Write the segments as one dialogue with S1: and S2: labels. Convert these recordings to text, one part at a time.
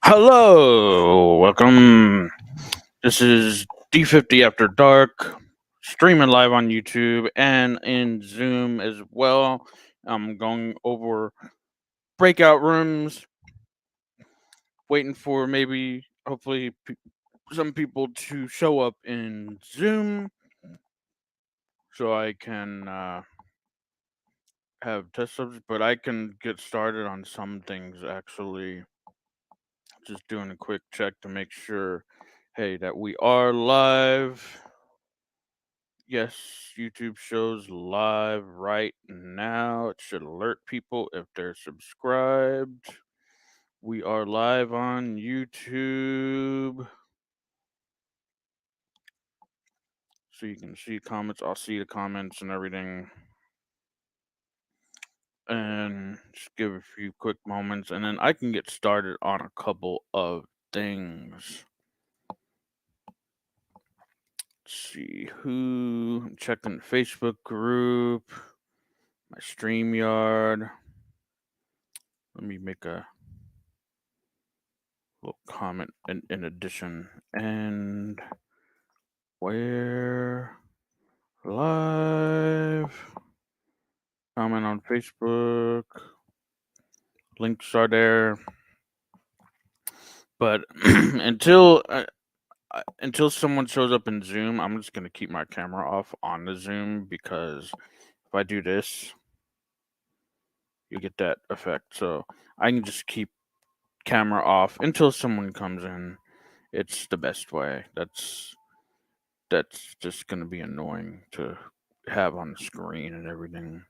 S1: Hello, welcome. This is D50 After Dark, streaming live on YouTube and in Zoom as well. I'm going over breakout rooms, waiting for maybe, hopefully, some people to show up in Zoom so I can have test subjects, but I can get started on some things actually. Just doing a quick check to make sure, hey, that we are live. Yes, YouTube shows live right now. It should alert people if they're subscribed. We are live on YouTube. So you can see comments. I'll see the comments and everything. And just give a few quick moments and then I can get started on a couple of things. Let's see who. I'm checking the Facebook group, my StreamYard. Let me make a little comment in addition. And we're live. Comment on Facebook. Links are there. But until someone shows up in Zoom, I'm just gonna keep my camera off on the Zoom because if I do this, you get that effect. So I can just keep camera off until someone comes in. It's the best way. That's just gonna be annoying to have on the screen and everything.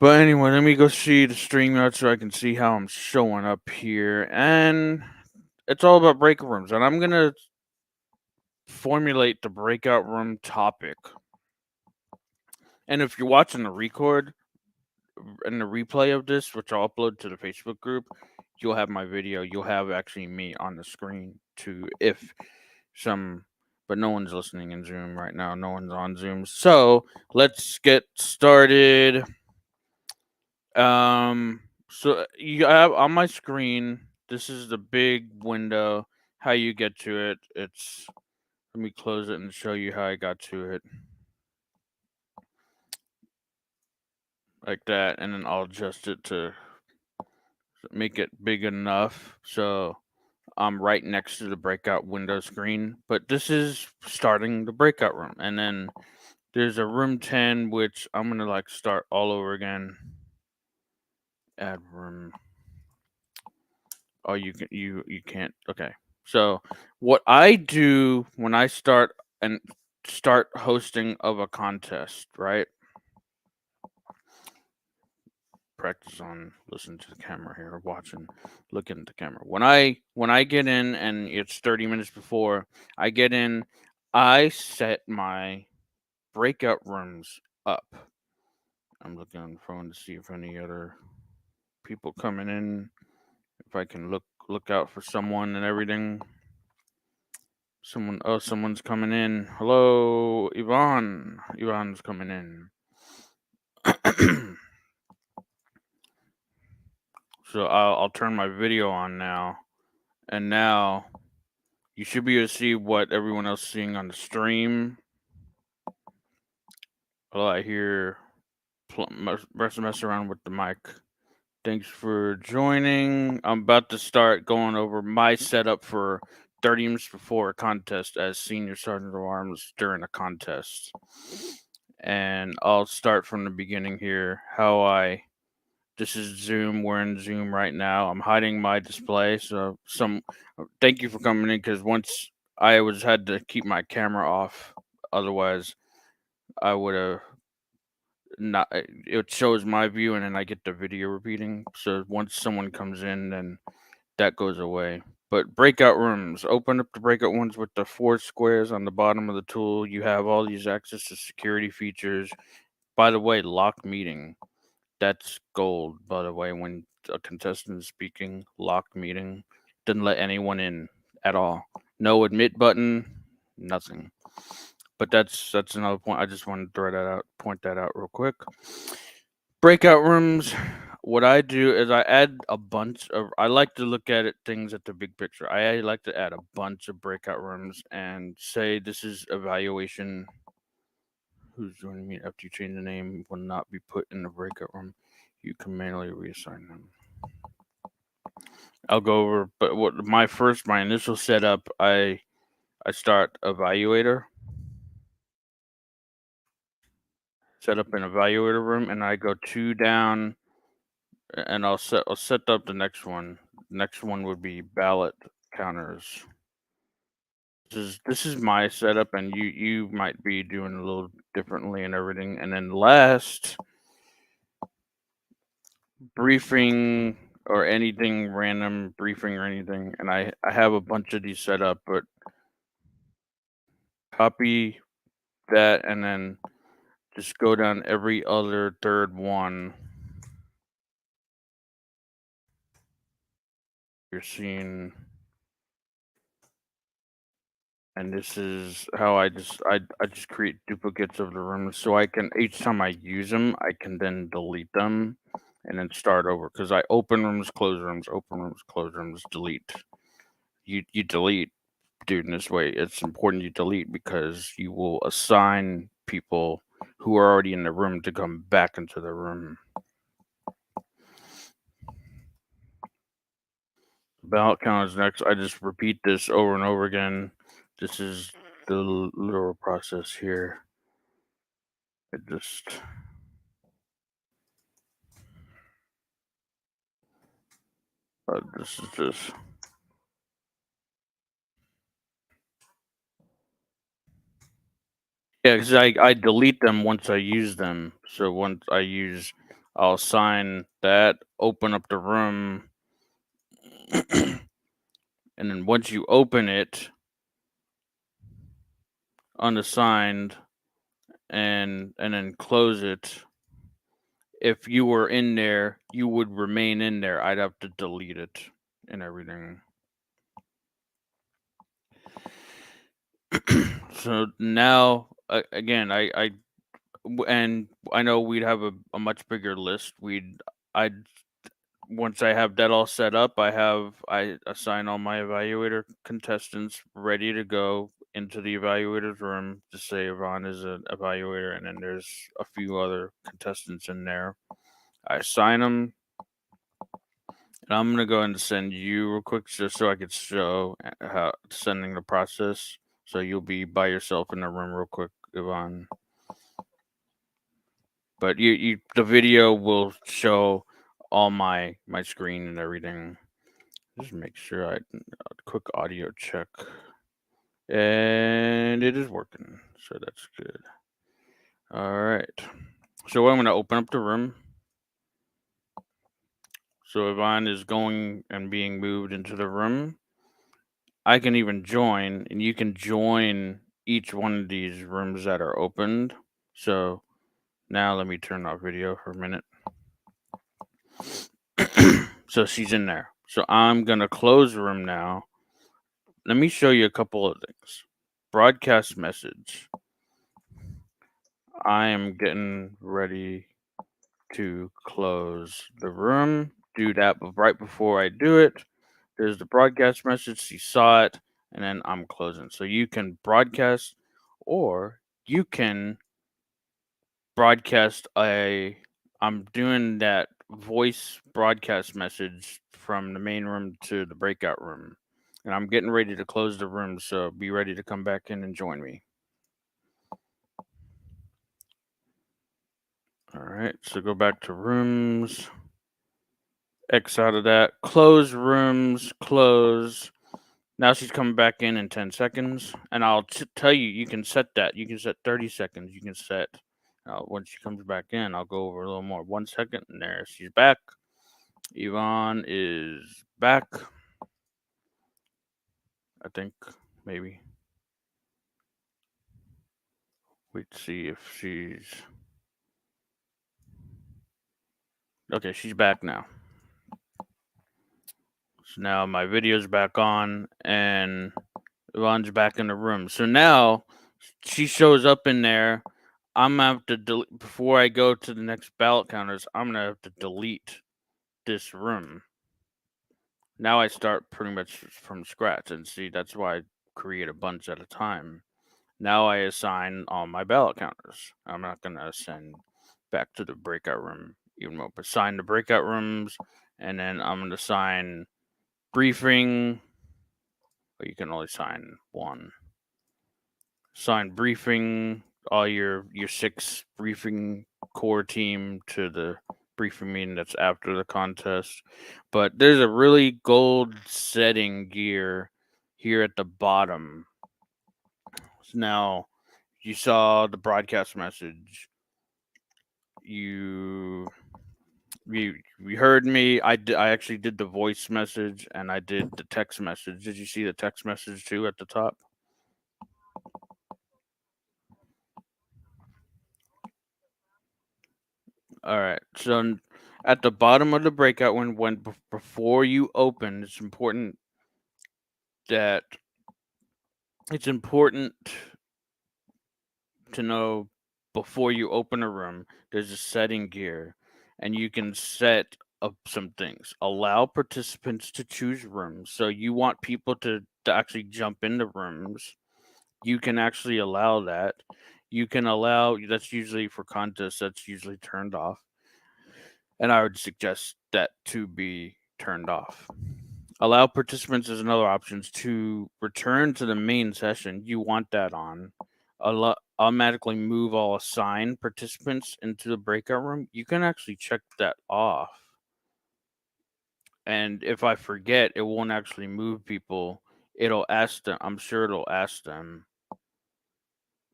S1: But anyway, let me go see the StreamYard so I can see how I'm showing up here. And it's all about breakout rooms. And I'm gonna formulate the breakout room topic. And if you're watching the record and the replay of this, which I'll upload to the Facebook group, you'll have my video. You'll have actually me on the screen too. But no one's listening in Zoom right now. No one's on Zoom. So let's get started. So you have on my screen. This is the big window. How you get to it? Let me close it and show you how I got to it. Like that, and then I'll adjust it to make it big enough so I'm right next to the breakout window screen. But this is starting the breakout room, and then there's a room 10, which I'm gonna like start all over again. Add room. Oh, you can't. Okay. So what I do when I start hosting of a contest, right? Practice on listen to the camera here, watching, looking at the camera. When I get in and it's 30 minutes before I get in, I set my breakout rooms up. I'm looking on the phone to see if any other people coming in, if I can look out for someone and everything. Someone's coming in. Hello, Yvonne. Yvonne's coming in. So I'll turn my video on now, and now you should be able to see what everyone else is seeing on the stream. Oh, I hear mess around with the mic. Thanks for joining. I'm about to start going over my setup for 30 minutes before a contest as Senior Sergeant of Arms during a contest. And I'll start from the beginning here. This is Zoom. We're in Zoom right now. I'm hiding my display. So thank you for coming in, because once I had to keep my camera off. Otherwise, I would have not. It shows my view, and then I get the video repeating. So once someone comes in, then that goes away. But breakout rooms, open up the breakout ones with the 4 squares on the bottom of the tool. You have all these access to security features. By the way, lock meeting. That's gold, by the way, when a contestant is speaking. Lock meeting. Doesn't let anyone in at all. No admit button, nothing. But that's another point. I just wanted to point that out real quick. Breakout rooms. what I do is I add a bunch of. I like to look at things at the big picture. I like to add a bunch of breakout rooms and say this is evaluation. Who's joining me after you change the name will not be put in the breakout room. You can manually reassign them. I'll go over, but what my initial setup, I start evaluator, set up an evaluator room, and I go 2 down, and I'll set up the next one. Next one would be ballot counters. This is my setup, and you might be doing a little differently and everything. And then last, briefing or anything random, briefing or anything, and I have a bunch of these set up, but copy that and then just go down every other third one. You're seeing, and this is how I just create duplicates of the rooms, so I can, each time I use them, I can then delete them and then start over, because I open rooms, close rooms, open rooms, close rooms, delete. You delete, dude, in this way. It's important you delete because you will assign people who are already in the room to come back into the room. Ballot count is next. I just repeat this over and over again. This is the literal process here. It just this is just because I delete them once I use them. So once I use, I'll assign that, open up the room, and then once you open it, unassigned, and then close it. If you were in there, you would remain in there. I'd have to delete it and everything. So now, again, I know we'd have a much bigger list. I'd once I have that all set up, I assign all my evaluator contestants ready to go into the evaluator's room to say Yvonne is an evaluator, and then there's a few other contestants in there. I assign them, and I'm gonna go ahead and send you real quick just so I could show how sending the process. So you'll be by yourself in the room real quick, Yvonne. But the video will show all my screen and everything. Just make sure I quick audio check, and it is working, so that's good. All right, so I'm going to open up the room. So Yvonne is going and being moved into the room. I can even join, and you can join each one of these rooms that are opened. So now let me turn off video for a minute. So she's in there. So I'm going to close the room now. Let me show you a couple of things. Broadcast message. I am getting ready to close the room. Do that, but right before I do it, there's the broadcast message. She saw it, and then I'm closing. So you can broadcast, or you can broadcast I'm doing that voice broadcast message from the main room to the breakout room. And I'm getting ready to close the room, so be ready to come back in and join me. All right, so go back to rooms, X out of that, close rooms, close. Now she's coming back in 10 seconds, and I'll tell you, you can set that. You can set 30 seconds. You can set, when she comes back in, I'll go over a little more. 1 second, and there she's back. Yvonne is back. I think, maybe. Wait to see if she's... Okay, she's back now. So now my video's back on, and Yvonne's back in the room. So now she shows up in there. I'm gonna have to delete before I go to the next ballot counters. I'm gonna have to delete this room. Now I start pretty much from scratch, and see, that's why I create a bunch at a time. Now I assign all my ballot counters. I'm not going to assign back to the breakout room, even though I assign the breakout rooms, and then I'm going to assign briefing. But you can only assign one. Assign briefing, all your 6 briefing core team to the briefing meeting that's after the contest. But there's a really gold setting gear here at the bottom. Now, you saw the broadcast message. You heard me. I actually did the voice message, and I did the text message. Did you see the text message too at the top? All right. So at the bottom of the breakout, when before you open, it's important to know before you open a room, there's a setting gear, and you can set up some things. Allow participants to choose rooms. So you want people to actually jump into rooms. You can actually allow that. You can allow, that's usually for contests, that's usually turned off. And I would suggest that to be turned off. Allow participants as another option to return to the main session. You want that on. Automatically move all assigned participants into the breakout room. You can actually check that off. And if I forget, it won't actually move people. It'll ask them. I'm sure it'll ask them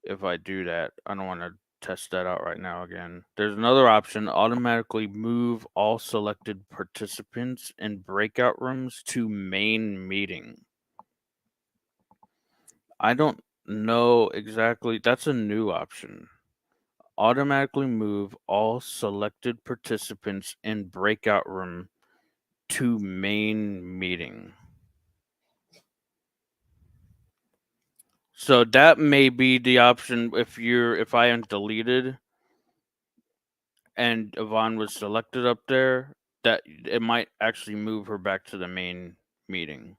S1: if I do that. I don't want to test that out right now again. There's another option, automatically move all selected participants in breakout rooms to main meeting. I don't know exactly. That's a new option. Automatically move all selected participants in breakout room to main meeting. So that may be the option if I am deleted and Yvonne was selected up there, that it might actually move her back to the main meeting.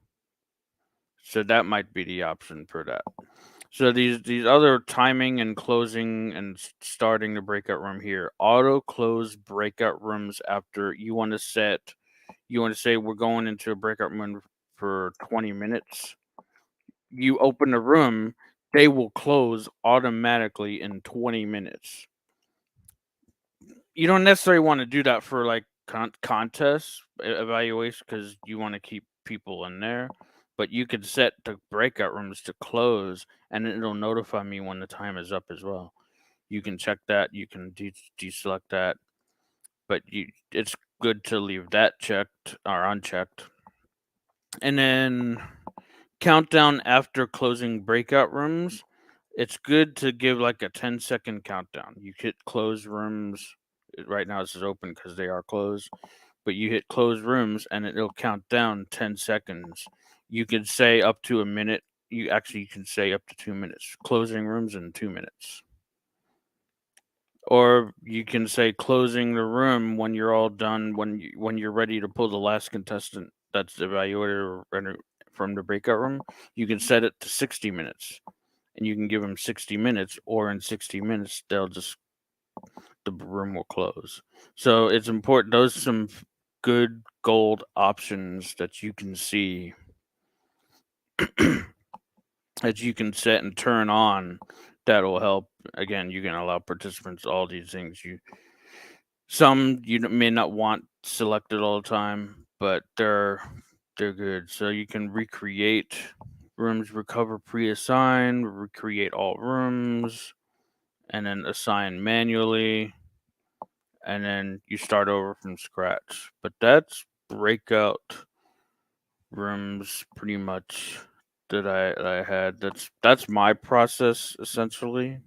S1: So that might be the option for that. So these other timing and closing and starting the breakout room here, auto close breakout rooms after you want to say we're going into a breakout room for 20 minutes. You open the room, they will close automatically in 20 minutes. You don't necessarily want to do that for like contests evaluation because you want to keep people in there, but you could set the breakout rooms to close and it'll notify me when the time is up as well. You can check that. You can deselect that, but it's good to leave that checked or unchecked. And then countdown after closing breakout rooms. It's good to give like a 10-second countdown. You hit close rooms. Right now, this is open because they are closed, but you hit close rooms and it'll count down 10 seconds. You can say up to a minute. You can say up to 2 minutes. Closing rooms in 2 minutes. Or you can say closing the room when you're all done, when you're ready to pull the last contestant that's evaluated from the breakout room. You can set it to 60 minutes, and you can give them 60 minutes, or in 60 minutes the room will close. So it's important. Those are some good gold options that you can see that you can set and turn on. That'll help. Again, you can allow participants all these things. Some you may not want selected all the time, but they're good. So you can recreate rooms, recover pre-assign, recreate all rooms, and then assign manually, and then you start over from scratch. But that's breakout rooms pretty much that I had. That's my process essentially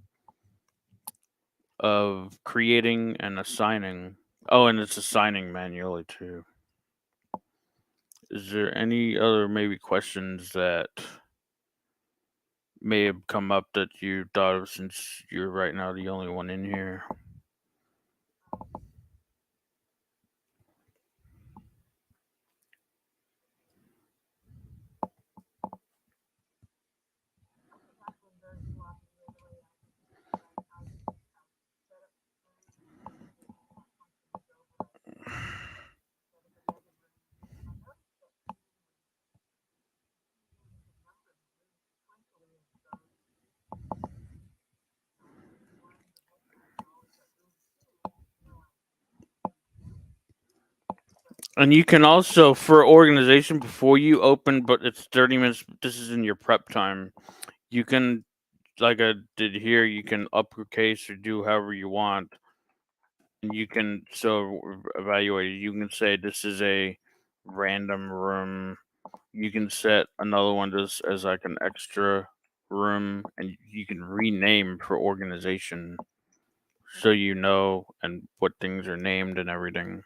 S1: of creating and assigning. Oh, and it's assigning manually too. Is there any other maybe questions that may have come up that you thought of since you're right now the only one in here? And you can also, for organization, before you open, but it's 30 minutes. This is in your prep time. You can, like I did here, you can uppercase or do however you want. And you can evaluate it. You can say this is a random room. You can set another one just as like an extra room, and you can rename for organization, so you know and what things are named and everything.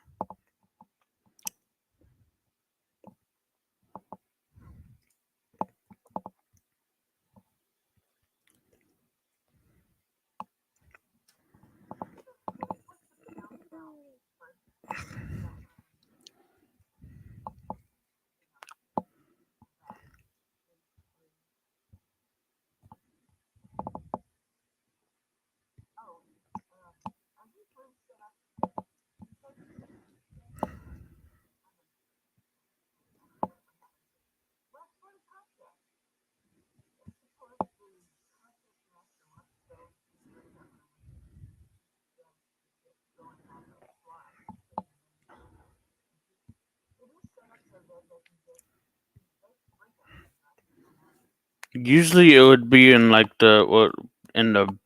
S1: Usually, it would be in like in the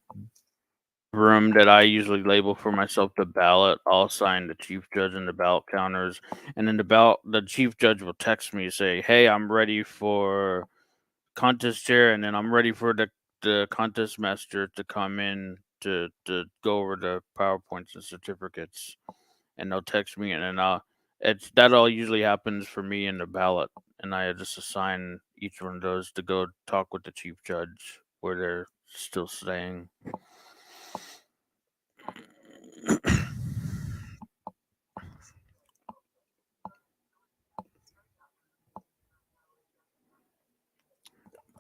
S1: room that I usually label for myself the ballot. I'll assign the chief judge and the ballot counters, and then the chief judge will text me say, "Hey, I'm ready for contest chair," and then I'm ready for the contest master to come in to go over the PowerPoints and certificates, and they'll text me, and then that all usually happens for me in the ballot, and I just assign each one of those to go talk with the chief judge where they're still staying.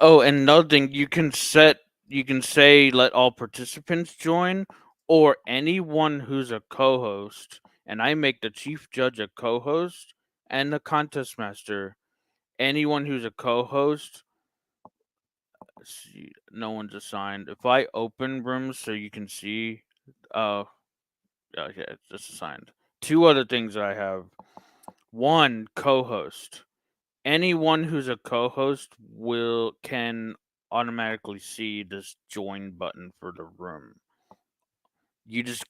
S1: Oh, and another thing, you can say let all participants join, or anyone who's a co-host, and I make the chief judge a co-host and the contest master. Anyone who's a co-host, no one's assigned. If I open rooms so you can see, okay, it's just assigned. Two other things that I have. One, co-host. Anyone who's a co-host can automatically see this join button for the room. You just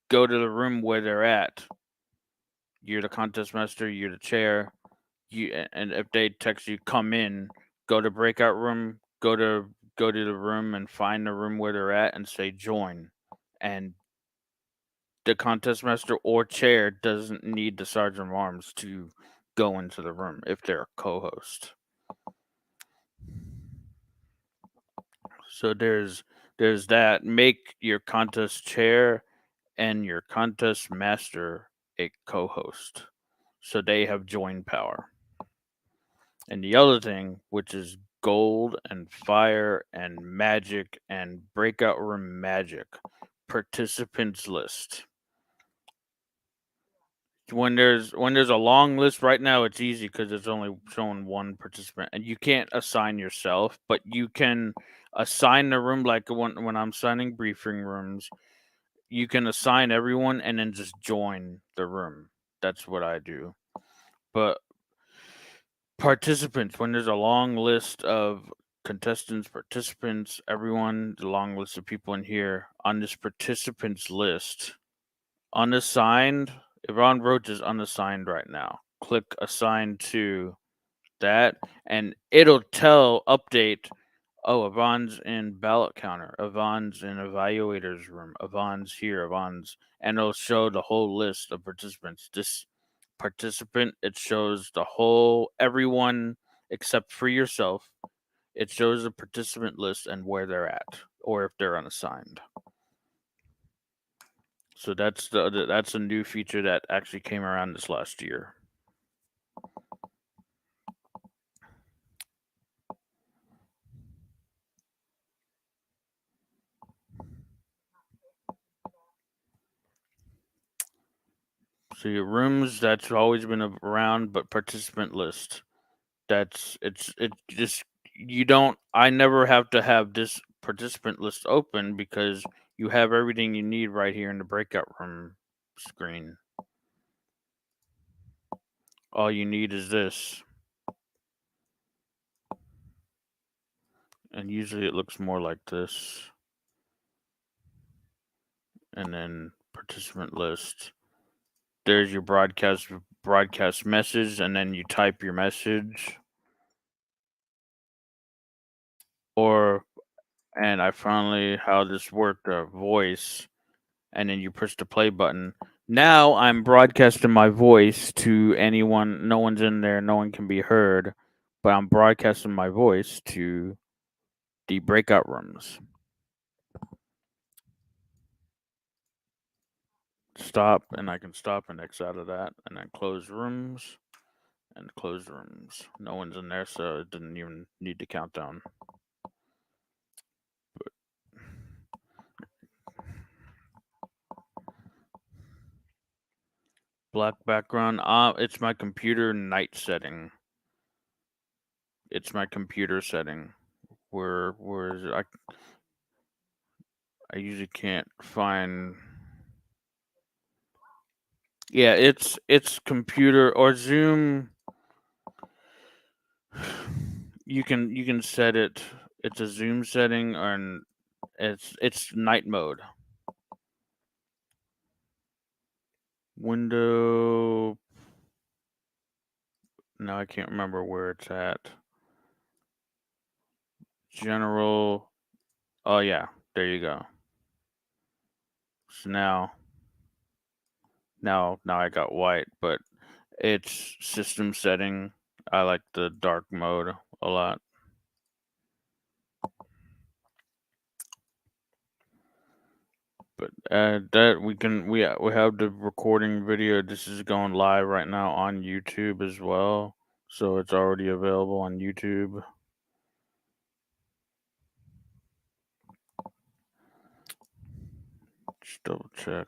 S1: go to the room where they're at. You're the contest master, you're the chair. And if they text you come in, go to breakout room, go to the room and find the room where they're at and say join. And the contest master or chair doesn't need the sergeant of arms to go into the room if they're a co-host. So there's that. Make your contest chair and your contest master a co-host, so they have join power. And the other thing, which is gold and fire and magic and breakout room magic, participants list. When there's a long list right now, it's easy because it's only showing one participant, and you can't assign yourself, but you can assign the room. Like when I'm signing briefing rooms, you can assign everyone and then just join the room. That's what I do. But participants, when there's a long list of contestants, participants, everyone, the long list of people in here on this participants list, unassigned. Yvonne Roach is unassigned right now. Click assign to that, and it'll update. Oh, Yvonne's in ballot counter. Yvonne's in evaluator's room. Yvonne's here. Yvonne's, and it'll show the whole list of participants. This participant, it shows everyone except for yourself. It shows the participant list and where they're at, or if they're unassigned. So that's a new feature that actually came around this last year. So your rooms, that's always been around, but participant list, I never have to have this participant list open because you have everything you need right here in the breakout room screen. all you need is this. And usually it looks more like this. And then participant list. There's your broadcast message, and then you type your message. And I finally how this worked, voice, and then you push the play button. Now I'm broadcasting my voice to anyone. No one's in there. No one can be heard, but I'm broadcasting my voice to the breakout rooms. Stop, and I can stop and X out of that, and then close rooms and close rooms. No one's in there, so it didn't even need to count down. Black background. It's my computer night setting. It's my computer setting. Where is it? I usually can't find. Yeah, it's computer or Zoom. You can set it. It's a Zoom setting, and it's night mode. Window. No, I can't remember where it's at. General. Oh yeah, there you go. So now I got white, but it's system setting. I like the dark mode a lot. But that we have the recording video. This is going live right now on YouTube as well, so it's already available on YouTube. Just double check.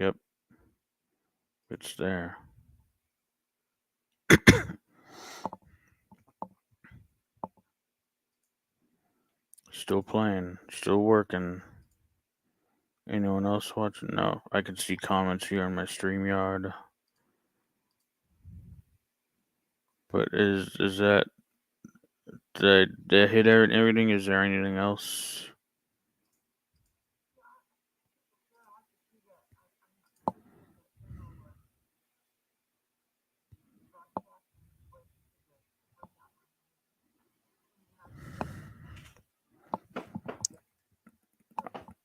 S1: Yep, it's there. Still playing, still working. Anyone else watching? No, I can see comments here on my StreamYard. But is that did I hit everything? Is there anything else?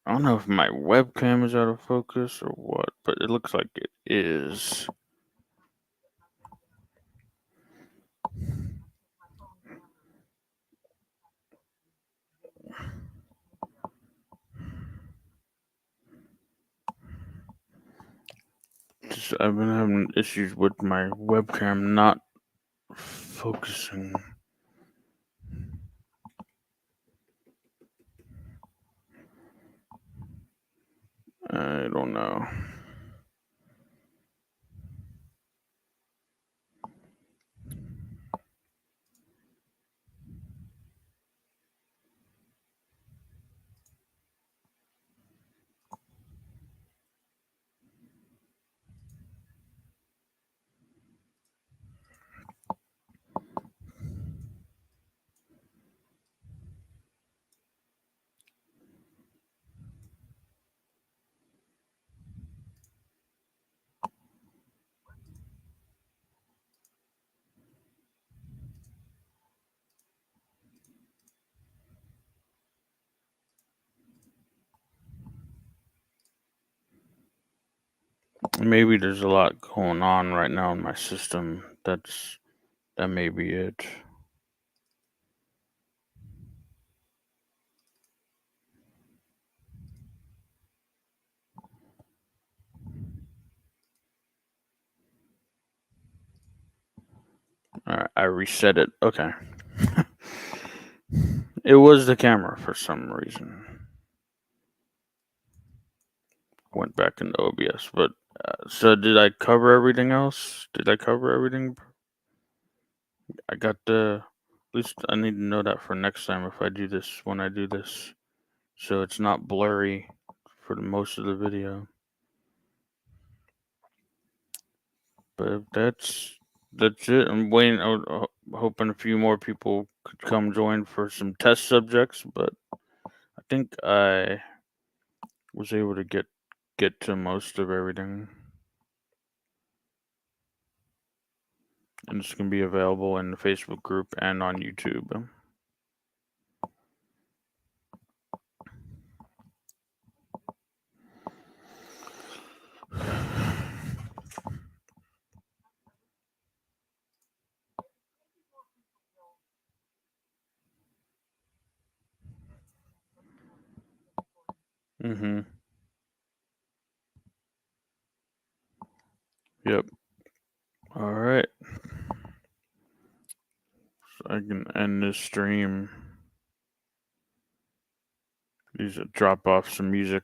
S1: I don't know if my webcam is out of focus or what, but it looks like it is. I've been having issues with my webcam not focusing. I don't know. Maybe there's a lot going on right now in my system. That may be it. Alright, I reset it. Okay. It was the camera for some reason. Went back into OBS, but so did I cover everything else? Did I cover everything? I got the. At least I need to know that for next time if I do this when I do this, so it's not blurry for the most of the video. But that's it. I'm waiting. Hoping a few more people could come join for some test subjects, but I think I was able to get to most of everything, and it's gonna be available in the Facebook group and on YouTube. Mm-hmm. Yep. All right. So I can end this stream. Drop off some music.